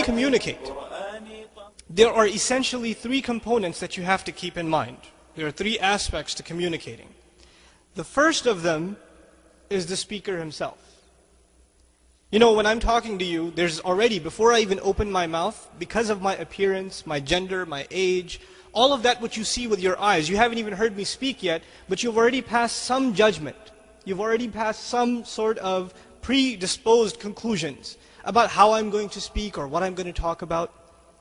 Communicate. There are essentially three components that you have to keep in mind. There are three aspects to communicating. The first of them is the speaker himself. You know, when I'm talking to you, there's already, before I even open my mouth, because of my appearance, my gender, my age, all of that what you see with your eyes, you haven't even heard me speak yet, but you've already passed some judgment. You've already passed some sort of predisposed conclusions about how I'm going to speak or what I'm going to talk about.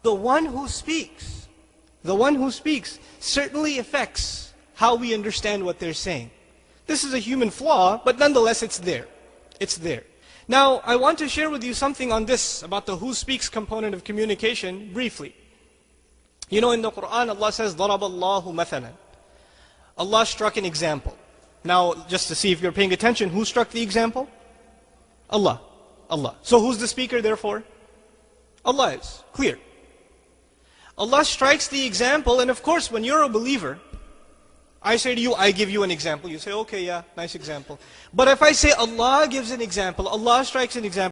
The one who speaks certainly affects how we understand what they're saying. This is a human flaw, but nonetheless it's there. It's there. Now, I want to share with you something on this, about the who speaks component of communication, briefly. You know, in the Quran, Allah says, ضَرَبَ اللَّهُ مَثَلًا. Allah struck an example. Now, just to see if you're paying attention, who struck the example? Allah. Allah. So who's the speaker, therefore? Allah is. Clear. Allah strikes the example, and of course, when you're a believer, I say to you, I give you an example. You say, okay, yeah, nice example. But if I say Allah gives an example, Allah strikes an example,